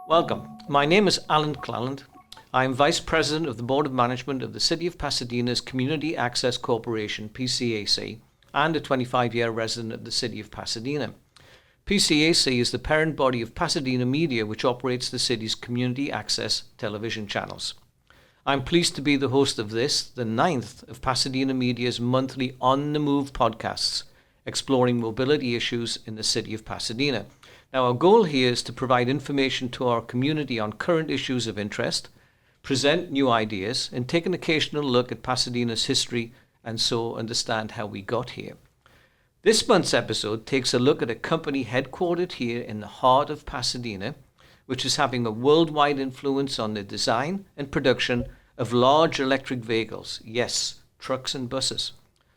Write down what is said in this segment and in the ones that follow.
Welcome. My name is Alan Clelland. I am Vice President of the Board of Management of the City of Pasadena's Community Access Corporation, PCAC, and a 25-year resident of the City of Pasadena. PCAC is the parent body of Pasadena Media, which operates the city's community access television channels. I'm pleased to be the host of this, the 9th of Pasadena Media's monthly On the Move podcasts, exploring mobility issues in the City of Pasadena. Now, our goal here is to provide information to our community on current issues of interest, present new ideas, and take an occasional look at Pasadena's history and so understand how we got here. This month's episode takes a look at a company headquartered here in the heart of Pasadena, which is having a worldwide influence on the design and production of large electric vehicles, yes, trucks and buses.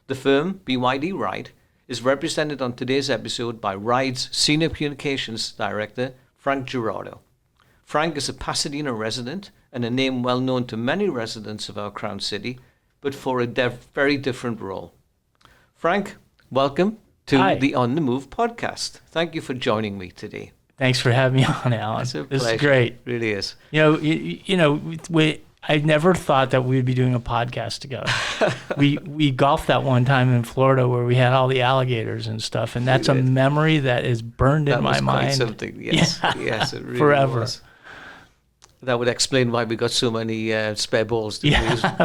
The firm, BYD RIDE, is represented on today's episode by RIDE's Senior Communications Director, Frank Girardot. Frank is a Pasadena resident and a name well known to many residents of our Crown City, but for a very different role. Frank, welcome to the On the Move podcast. Thank you for joining me today. Thanks for having me on, Alan. It's a This pleasure. is great. It really is. I never thought that we would be doing a podcast together. we golfed that one time in Florida where we had all the alligators and stuff, and that's a memory that is burned in my mind. That was quite something, yes. Yeah. Yes, it really Forever. was. That would explain why we got so many spare balls. We had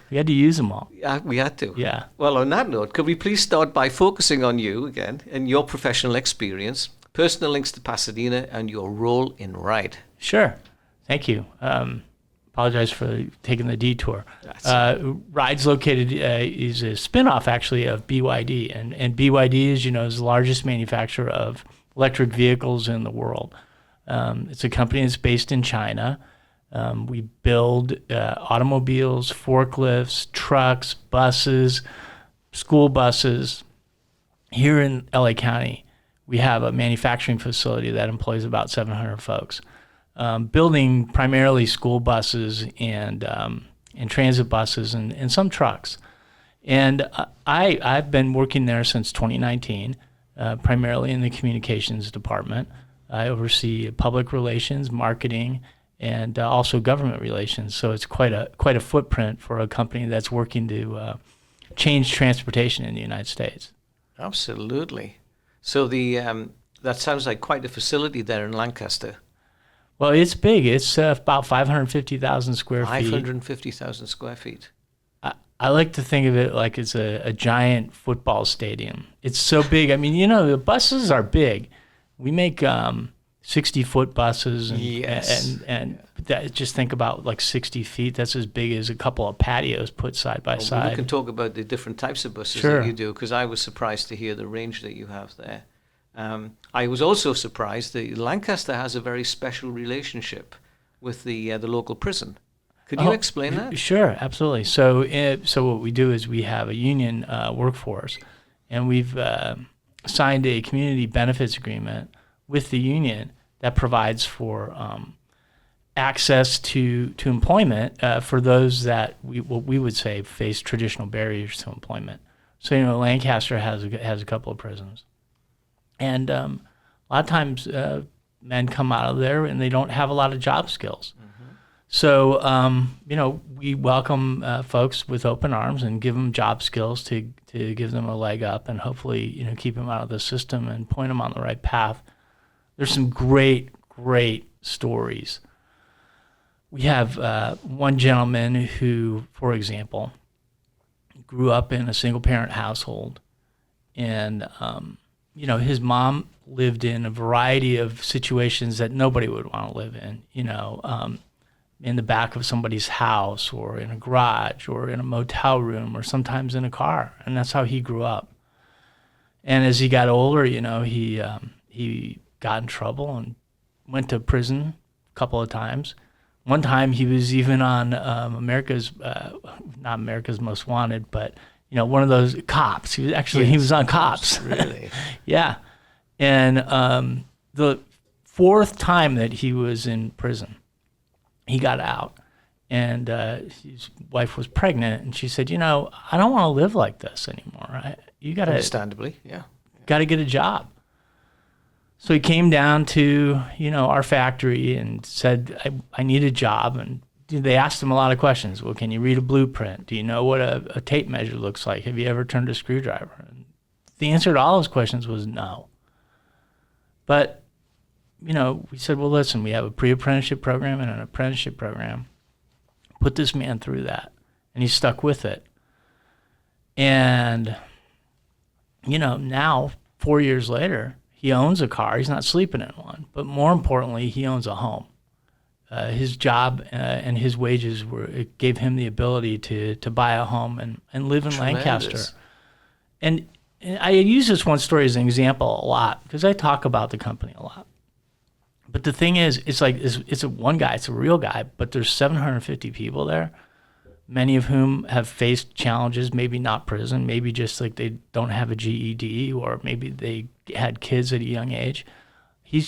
to use them all. Yeah, we had to. Yeah. Well, on that note, could we please start by focusing on you again and your professional experience, personal links to Pasadena, and your role in RIDE? Sure. Thank you. Apologize for taking the detour. RIDE's located, is a spinoff actually of BYD, and BYD, as you know, is the largest manufacturer of electric vehicles in the world. It's a company that's based in China. We build automobiles, forklifts, trucks, buses, school buses. Here in LA County, we have a manufacturing facility that employs about 700 folks. Building primarily school buses and transit buses and some trucks. And I've been working there since 2019, primarily in the communications department. I oversee public relations, marketing, and also government relations. So it's quite a footprint for a company that's working to change transportation in the United States. Absolutely. So that sounds like quite a facility there in Lancaster. Well, it's big. It's about 550,000 square feet. 550,000 square feet. I like to think of it like it's a giant football stadium. It's so big. I mean, the buses are big. We make 60-foot buses, and just think about like 60 feet. That's as big as a couple of patios put side by side. We can talk about the different types of buses Sure. that you do, because I was surprised to hear the range that you have there. I was also surprised that Lancaster has a very special relationship with the local prison. Could you explain that? Sure, absolutely. So what we do is we have a union workforce, and we've signed a community benefits agreement with the union that provides for access to employment for those that what we would say face traditional barriers to employment. So Lancaster has a couple of prisons. And a lot of times men come out of there and they don't have a lot of job skills. Mm-hmm. So, we welcome folks with open arms and give them job skills to give them a leg up and hopefully, keep them out of the system and point them on the right path. There's some great stories. We have one gentleman who, for example, grew up in a single-parent household and his mom lived in a variety of situations that nobody would want to live in, in the back of somebody's house or in a garage or in a motel room or sometimes in a car. And that's how he grew up. And as he got older, he got in trouble and went to prison a couple of times. One time he was even on not America's Most Wanted, but one of those cops. He was on Cops. Really? Yeah. And the fourth time that he was in prison, he got out, and his wife was pregnant, and she said, I don't want to live like this anymore. You got to Understandably, yeah. got to get a job. So he came down to, our factory and said, I need a job. And they asked him a lot of questions. Well, can you read a blueprint? Do you know what a tape measure looks like? Have you ever turned a screwdriver? And the answer to all those questions was no. But, we said, well, listen, we have a pre-apprenticeship program and an apprenticeship program. Put this man through that. And he stuck with it. And, now, 4 years later, he owns a car. He's not sleeping in one. But more importantly, he owns a home. His job and his wages it gave him the ability to buy a home and live in Tremendous. Lancaster. And I use this one story as an example a lot because I talk about the company a lot. But the thing is, it's a one guy, it's a real guy, but there's 750 people there, many of whom have faced challenges, maybe not prison, maybe just like they don't have a GED, or maybe they had kids at a young age. He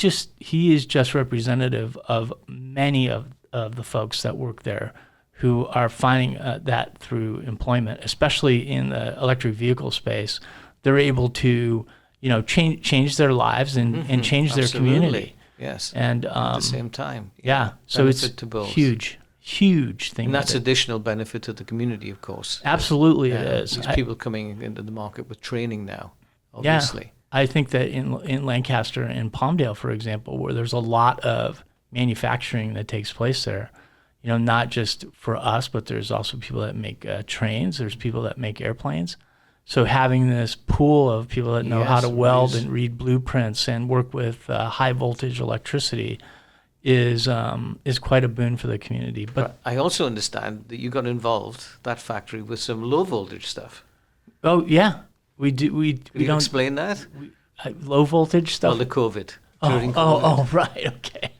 is just representative of many of the folks that work there who are finding that through employment, especially in the electric vehicle space. They're able to, change their lives and change their community. Yes. And at the same time. Yeah. So it's to both. Huge thing. And that's additional benefit to the community, of course. Absolutely, it is. There's people coming into the market with training now, obviously. Yeah. I think that in Lancaster and Palmdale, for example, where there's a lot of manufacturing that takes place there, not just for us, but there's also people that make trains. There's people that make airplanes. So having this pool of people that know how to weld and read blueprints and work with high voltage electricity is quite a boon for the community. But I also understand that you got involved, that factory, with some low voltage stuff. Oh yeah, we do. We don't explain that. Low voltage stuff. Well, the COVID. Oh, right, okay.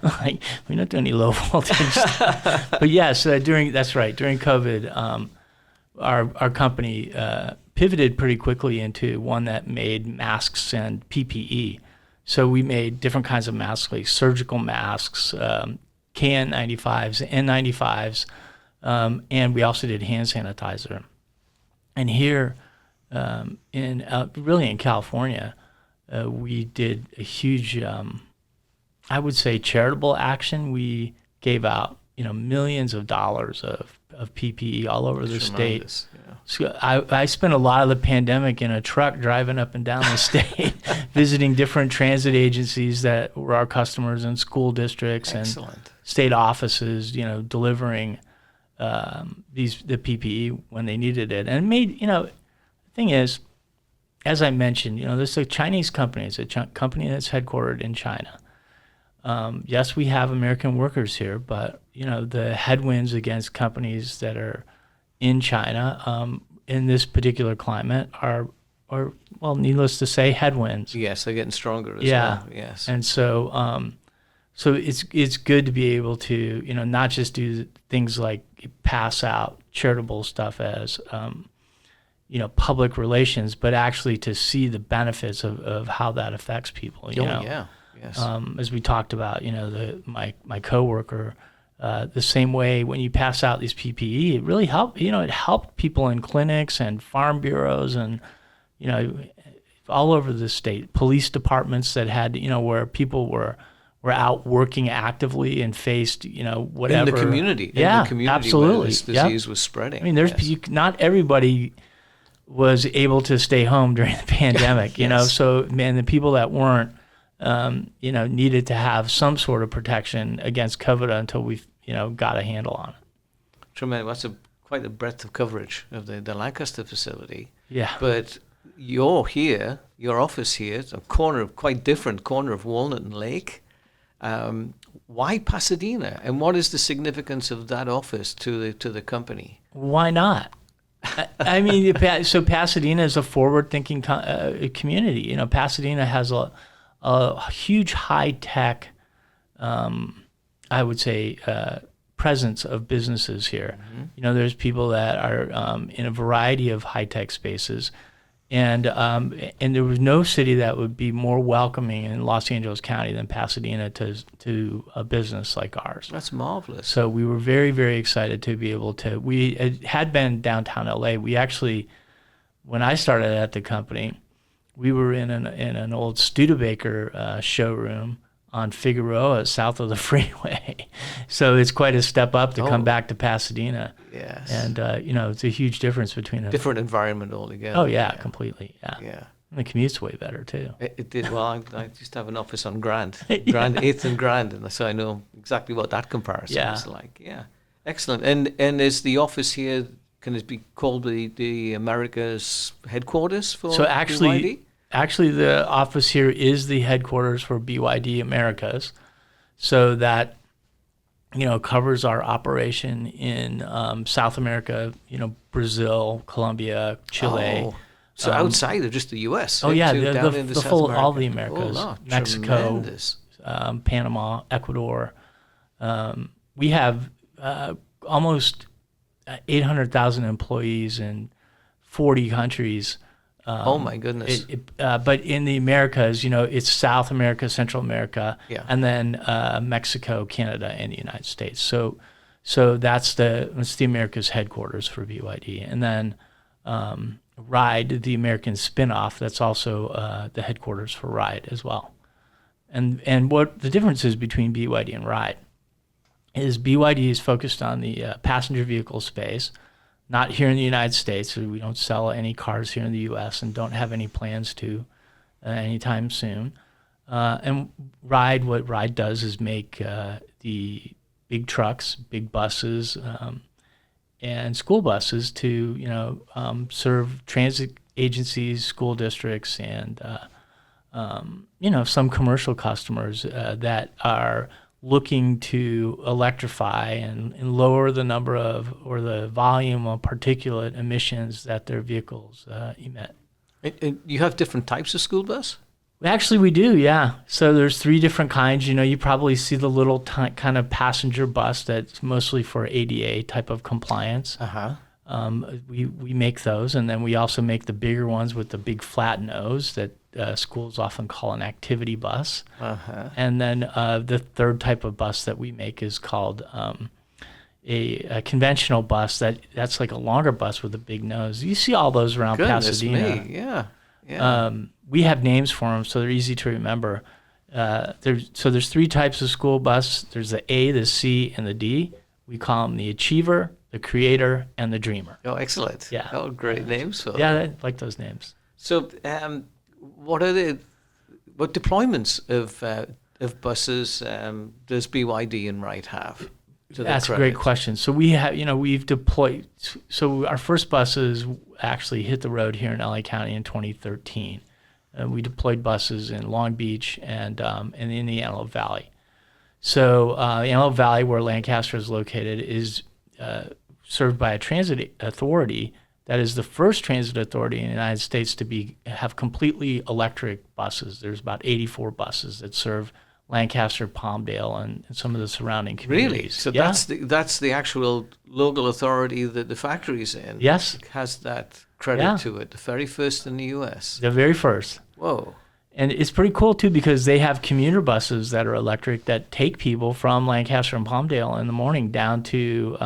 Like we don't do any low voltage stuff. But yes, during COVID. Our company pivoted pretty quickly into one that made masks and PPE. So we made different kinds of masks, like surgical masks, KN95s, N95s, and we also did hand sanitizer. And here in California, we did a huge, I would say, charitable action. We gave out millions of dollars of PPE all over the state. Yeah. So I spent a lot of the pandemic in a truck driving up and down the state, visiting different transit agencies that were our customers and school districts and state offices, delivering the PPE when they needed it. And it made, the thing is, as I mentioned, this is a Chinese company. It's a company that's headquartered in China. Yes, we have American workers here, but the headwinds against companies that are in China in this particular climate are needless to say, headwinds. Yes, they're getting stronger as well. Yes, and so so it's good to be able to not just do things like pass out charitable stuff as public relations, but actually to see the benefits of how that affects people. Yes. As we talked about, my coworker, the same way when you pass out these PPE, it really helped. It helped people in clinics and farm bureaus and all over the state, police departments that had where people were out working actively and faced whatever in the community. Yeah, in the community absolutely. Where this disease was spreading. I mean, not everybody was able to stay home during the pandemic. So the people that weren't. Needed to have some sort of protection against COVID until we've, got a handle on it. Tremendous. That's quite a breadth of coverage of the Lancaster facility. Yeah. But you're here, your office here, it's a quite different corner of Walnut and Lake. Why Pasadena? And what is the significance of that office to the company? Why not? I mean, so Pasadena is a forward-thinking community. Pasadena has a huge high-tech, I would say, presence of businesses here. Mm-hmm. There's people that are in a variety of high-tech spaces, And there was no city that would be more welcoming in Los Angeles County than Pasadena to a business like ours. That's marvelous. So we were very, very excited to be able to. We had been downtown LA. We actually, when I started at the company, we were in an old Studebaker showroom on Figueroa, south of the freeway. So it's quite a step up to come back to Pasadena. Yes. And it's a huge difference between a different environment altogether. Oh yeah, completely. Yeah. Yeah. And the commute's way better too. It did. Well, I used to have an office on Grand, 8th and Grand, and so I know exactly what that comparison is like. Yeah. Excellent. And is the office here, can it be called the America's headquarters for BYD? Actually, the office here is the headquarters for BYD Americas, so that covers our operation in South America, Brazil, Colombia, Chile. Oh, so outside of just the U.S. Oh yeah, the full all the Americas, Mexico, Panama, Ecuador. We have almost 800,000 employees in 40 countries. Oh my goodness! But in the Americas, it's South America, Central America, and then Mexico, Canada, and the United States. So that's the America's headquarters for BYD, and then RIDE, the American spinoff, that's also the headquarters for RIDE as well. And what the difference is between BYD and RIDE is BYD is focused on the passenger vehicle space. Not here in the United States. We don't sell any cars here in the U.S. and don't have any plans to anytime soon. And RIDE, what RIDE does is make the big trucks, big buses, and school buses to serve transit agencies, school districts, and some commercial customers that are looking to electrify and lower the number of or the volume of particulate emissions that their vehicles emit. And you have different types of school bus? Actually, we do, yeah. So there's 3 different kinds. You probably see the little kind of passenger bus that's mostly for ADA type of compliance. Uh-huh. We make those, and then we also make the bigger ones with the big flat nose that schools often call an activity bus. Uh-huh. And then the third type of bus that we make is called a conventional bus. That's like a longer bus with a big nose. You see all those around Pasadena. Me. Yeah. We have names for them, so they're easy to remember. There's 3 types of school bus. There's the A, the C, and the D. We call them the Achiever, the Creator, and the Dreamer. Oh, excellent. Yeah. Oh, great names. Yeah, I like those names. So, what deployments of buses does BYD and RIDE have? That's a great question. So we have, we've deployed. So our first buses actually hit the road here in LA County in 2013. We deployed buses in Long Beach and in the Antelope Valley. So Antelope Valley, where Lancaster is located, is served by a transit authority that is the first transit authority in the United States to have completely electric buses. There's about 84 buses that serve Lancaster, Palmdale, and some of the surrounding communities. Really? So that's the actual local authority that the factory's in. Yes. It has that credit to it. The very first in the U.S. The very first. Whoa. And it's pretty cool, too, because they have commuter buses that are electric that take people from Lancaster and Palmdale in the morning down to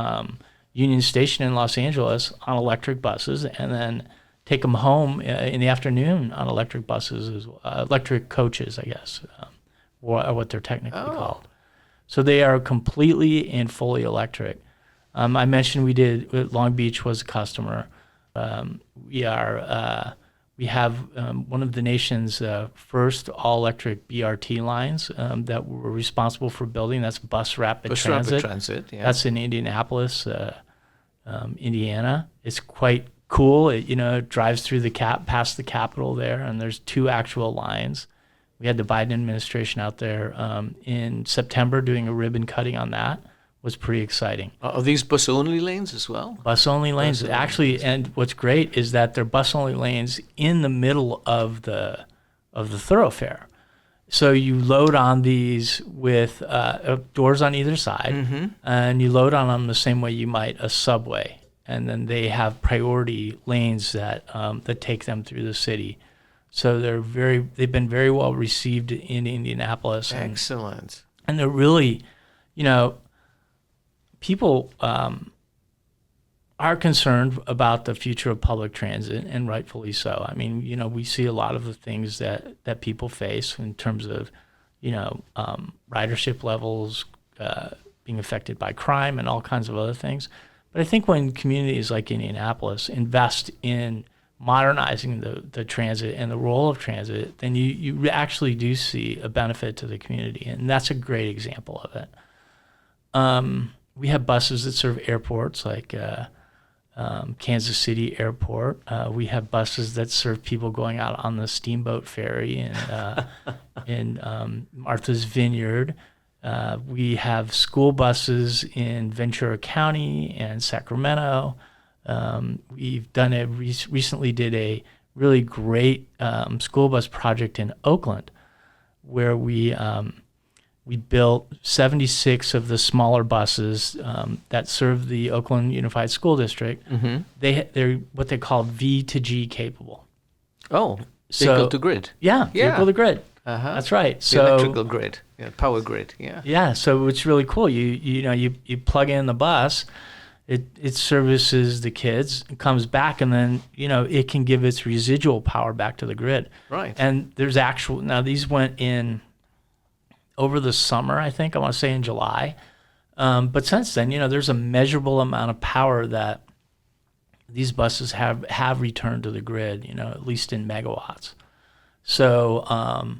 Union Station in Los Angeles on electric buses, and then take them home in the afternoon on electric buses, electric coaches, I guess, or what they're technically called. So they are completely and fully electric. I mentioned Long Beach was a customer. We have one of the nation's first all-electric BRT lines that we're responsible for building. That's Bus Rapid Transit. Yeah. That's in Indianapolis, Indiana. It's quite cool. It drives through past the Capitol there, and there's 2 actual lines. We had the Biden administration out there in September doing a ribbon cutting on that. Was pretty exciting. Are these bus-only lanes as well? Bus-only lanes, actually, and what's great is that they're bus-only lanes in the middle of the thoroughfare. So you load on these with doors on either side, and you load on them the same way you might a subway. and then they have priority lanes that take them through the city. So they've been very well received in Indianapolis. Excellent. And they're really, people are concerned about the future of public transit, and rightfully so. I mean, we see a lot of the things that people face in terms of, ridership levels being affected by crime and all kinds of other things. But I think when communities like Indianapolis invest in modernizing the transit and the role of transit, then you actually do see a benefit to the community, and that's a great example of it. We have buses that serve airports like Kansas City Airport. We have buses that serve people going out on the steamboat ferry in Martha's Vineyard. We have school buses in Ventura County and Sacramento. We've done recently did a really great school bus project in Oakland, where we built 76 of the smaller buses that serve the Oakland Unified School District. Mm-hmm. They're what they call V to G capable. Oh, vehicle to grid. Yeah, vehicle to grid. Uh-huh. That's right. The electrical grid, power grid. Yeah. Yeah. So it's really cool. You plug in the bus, it services the kids, it comes back, and then it can give its residual power back to the grid. Right. And there's now these went in over the summer, I think, I want to say in July. But since then, there's a measurable amount of power that these buses have returned to the grid, at least in megawatts. So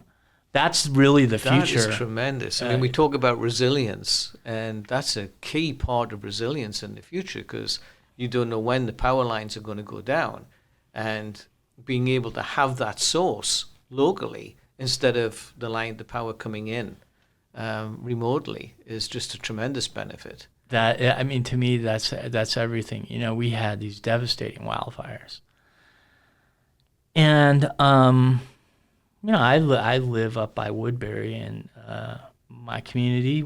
that's really the future. That is tremendous. I mean, we talk about resilience, and that's a key part of resilience in the future, because you don't know when the power lines are going to go down. And being able to have that source locally instead of the power coming in remotely is just a tremendous benefit. To me, that's everything. We had these devastating wildfires, and I live up by Woodbury, and my community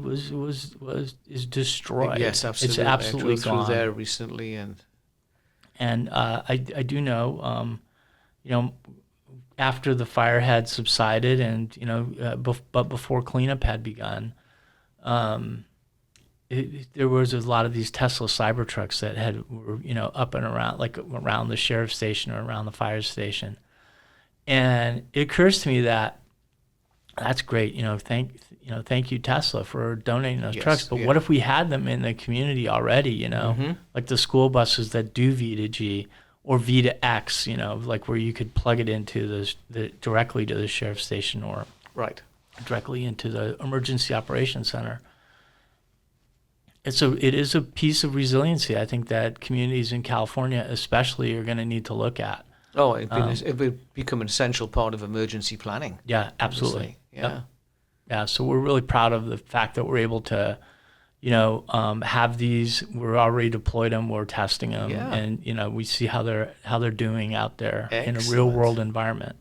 is destroyed. Yes, absolutely. It's absolutely I drove gone. through there recently, and I do know, after the fire had subsided, and but before cleanup had begun, there was a lot of these Tesla Cybertrucks that were up and around, like around the sheriff's station or around the fire station. And it occurs to me that that's great. Thank you, Tesla, for donating those trucks. But what if we had them in the community already? Mm-hmm. Like the school buses that do V to G or V to X. Like where you could plug it into directly to the sheriff's station or directly into the emergency operations center. It is a piece of resiliency, I think, that communities in California especially are going to need to look at. Oh, it would become an essential part of emergency planning. Yeah, absolutely. Yeah. Yep. Yeah, so we're really proud of the fact that we're able to, have these. We're already deployed them. We're testing them, and we see how they're doing out there. Excellent. In a real world environment.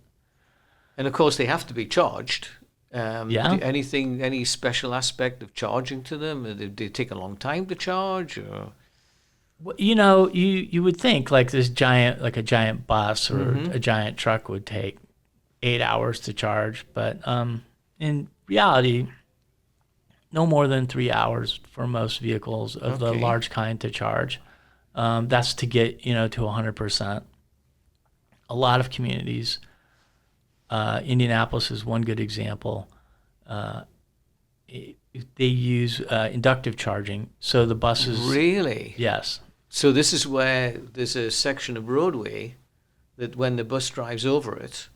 And of course, they have to be charged. Any special aspect of charging to them? Do they take a long time to charge, or? Well, you would think like a giant bus or a giant truck would take 8 hours to charge, but in reality, no more than 3 hours for most vehicles of the large kind to charge. That's to get to 100%. A lot of communities, Indianapolis is one good example. They use inductive charging, so the buses. Really? Yes. So this is where there's a section of roadway that when the bus drives over it,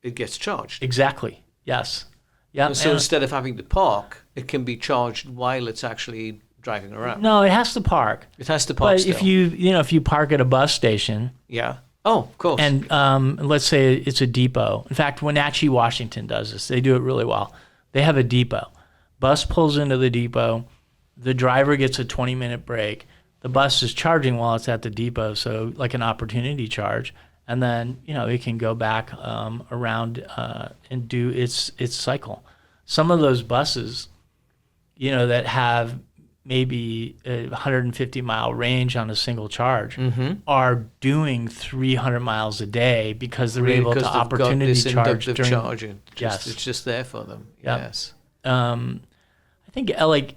it gets charged. Exactly. Yes. Yeah. So instead of having to park, it can be charged while it's actually driving around. No, it has to park. It has to park. But still. If you park at a bus station. Yeah. Oh, of course. And let's say it's a depot. In fact, Wenatchee, Washington does this. They do it really well. They have a depot. Bus pulls into the depot. The driver gets a 20-minute break. The bus is charging while it's at the depot, so like an opportunity charge. And then, it can go back around and do its cycle. Some of those buses, that have maybe a 150-mile range on a single charge are doing 300 miles a day because they're able to opportunity charge during charging. Yes. It's just there for them. Yep. Yes. I think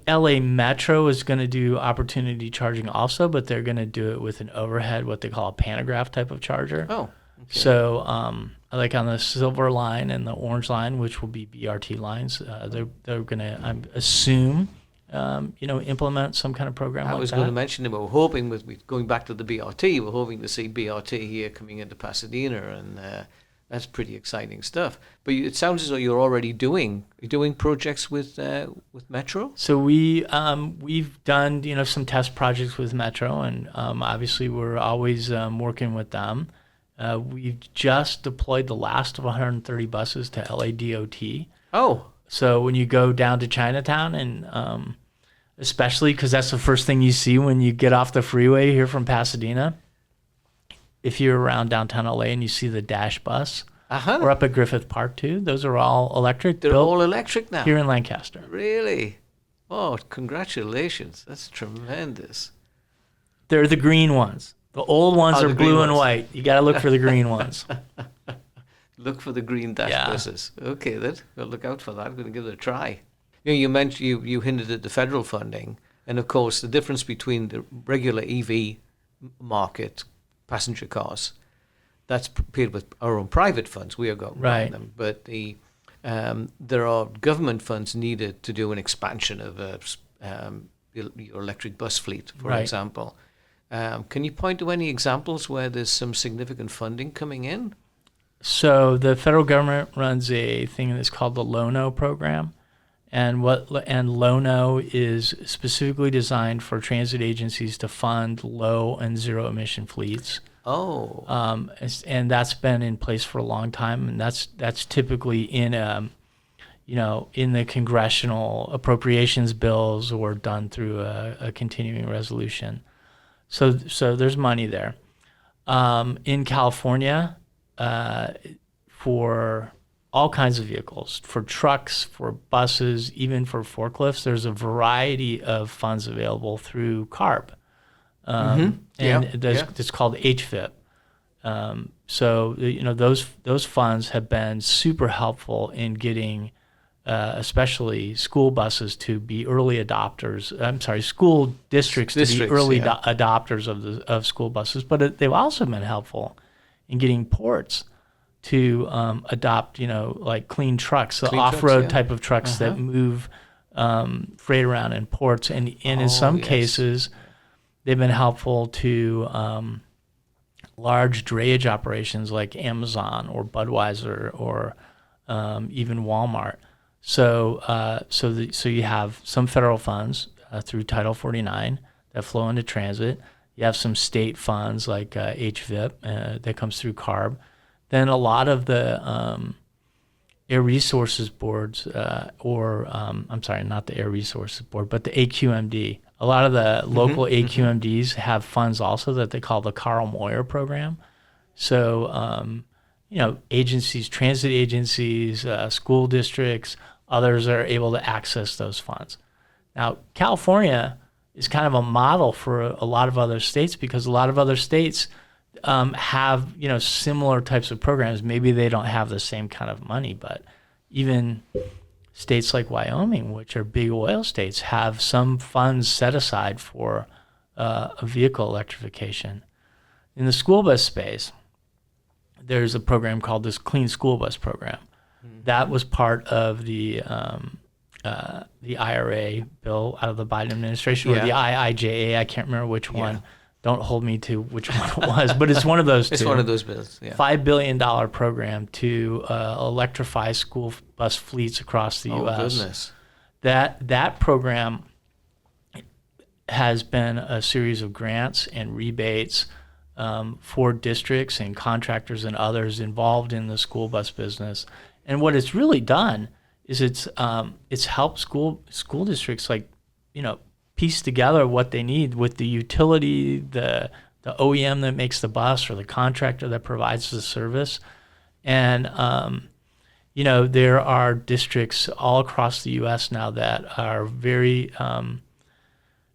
LA Metro is going to do opportunity charging also, but they're going to do it with an overhead, what they call a pantograph type of charger. Oh, okay. So like on the Silver Line and the Orange Line, which will be BRT lines, they're going to, I assume, implement some kind of program like that. I was going to mention that we're hoping, with going back to the BRT, we're hoping to see BRT here coming into Pasadena, and that's pretty exciting stuff. But it sounds as though you're already doing projects with Metro. So we've done some test projects with Metro, and obviously we're always working with them. We've just deployed the last of 130 buses to LADOT. Oh. So when you go down to Chinatown, and especially because that's the first thing you see when you get off the freeway here from Pasadena, if you're around downtown LA and you see the Dash bus, or up at Griffith Park too, those are all electric. They're all electric now? Here in Lancaster. Really? Oh, congratulations. That's tremendous. They're the green ones. The old ones are blue and white. You got to look for the green ones. Look for the green Dash buses. Okay, then. We'll look out for that. I'm going to give it a try. You mentioned, you hinted at the federal funding, and of course the difference between the regular EV market, passenger cars, that's paid with our own private funds. We are going right them, but there are government funds needed to do an expansion of your electric bus fleet, for example. Can you point to any examples where there's some significant funding coming in? So the federal government runs a thing that's called the LONO program. And LONO is specifically designed for transit agencies to fund low and zero emission fleets. Oh. And that's been in place for a long time, and that's typically in in the congressional appropriations bills or done through a continuing resolution. So there's money there. In California, for all kinds of vehicles, for trucks, for buses, even for forklifts. There's a variety of funds available through CARB. It's called HVIP. So those funds have been super helpful in getting especially school buses to be early adopters. School districts to be early adopters of school buses. But they've also been helpful in getting ports to adopt, like clean trucks, the off-road type of trucks that move freight around in ports. And in some cases, they've been helpful to large drayage operations like Amazon or Budweiser or even Walmart. So you have some federal funds through Title 49 that flow into transit. You have some state funds like HVIP that comes through CARB. Then a lot of the Air Resources Boards, not the Air Resources Board, but the AQMD. A lot of the local AQMDs have funds also that they call the Carl Moyer program. So, agencies, transit agencies, school districts, others are able to access those funds. Now, California is kind of a model for a lot of other states because a lot of other states have similar types of programs. Maybe they don't have the same kind of money, but even states like Wyoming, which are big oil states, have some funds set aside for a vehicle electrification. In the school bus space, there's a program called this Clean School Bus Program. That was part of the IRA bill out of the Biden administration, or the IIJA. I can't remember which one. Don't hold me to which one it was, but it's one of those two. It's one of those bills, yeah. $5 billion program to electrify school bus fleets across the U.S. Oh, goodness. That program has been a series of grants and rebates for districts and contractors and others involved in the school bus business. And what it's really done is it's helped school districts piece together what they need with the utility, the OEM that makes the bus, or the contractor that provides the service. And there are districts all across the U.S. now that are very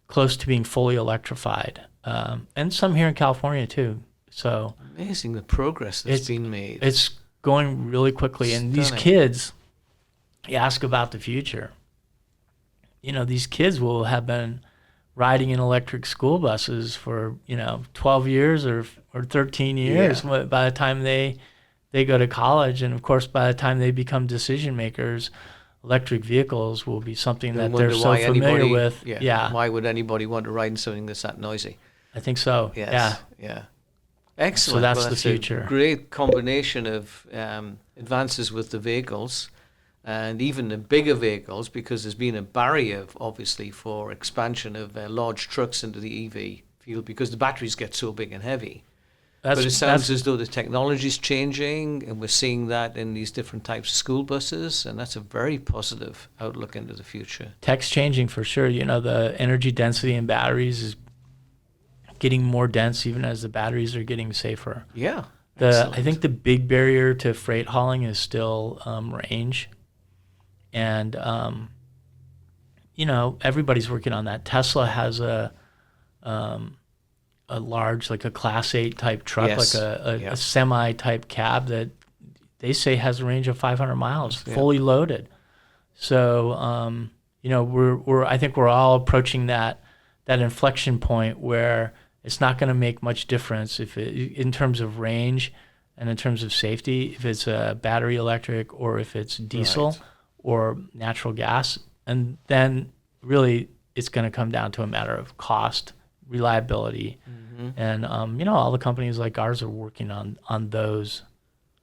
close to being fully electrified, and some here in California too. So amazing the progress that's been made. It's going really quickly, and these kids, you ask about the future. These kids will have been riding in electric school buses for 12 years or 13 years by the time they go to college, and of course by the time they become decision makers, electric vehicles will be something that they're so familiar with. Why would anybody want to ride in something that's that noisy? I think so. Yes. Yeah. Excellent. So that's the future. A great combination of advances with the vehicles and even the bigger vehicles, because there's been a barrier, obviously, for expansion of large trucks into the EV field because the batteries get so big and heavy. But it sounds as though the technology is changing, and we're seeing that in these different types of school buses, and that's a very positive outlook into the future. Tech's changing for sure. The energy density in batteries is getting more dense even as the batteries are getting safer. Yeah. I think the big barrier to freight hauling is still range. And, everybody's working on that. Tesla has a large, like a Class 8 type truck, like a semi type cab that they say has a range of 500 miles, fully loaded. So, I think we're all approaching that inflection point where it's not going to make much difference in terms of range and in terms of safety, if it's a battery electric or if it's diesel or natural gas. And then really it's going to come down to a matter of cost, reliability. And, all the companies like ours are working on those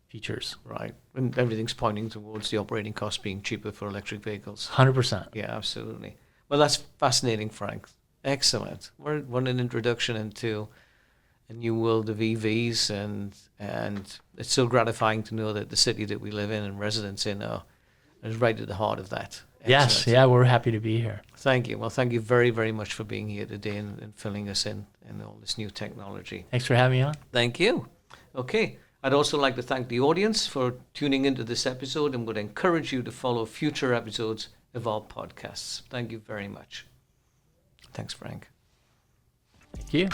features. Right. And everything's pointing towards the operating cost being cheaper for electric vehicles. 100%. Yeah, absolutely. Well, that's fascinating, Frank. Excellent. What an introduction into a new world of EVs, and it's so gratifying to know that the city that we live in and residents in is right at the heart of that. Excellent. Yes, we're happy to be here. Thank you. Well, thank you very, very much for being here today and filling us in all this new technology. Thanks for having me on. Thank you. Okay. I'd also like to thank the audience for tuning into this episode, and would encourage you to follow future episodes of our podcasts. Thank you very much. Thanks, Frank. Thank you.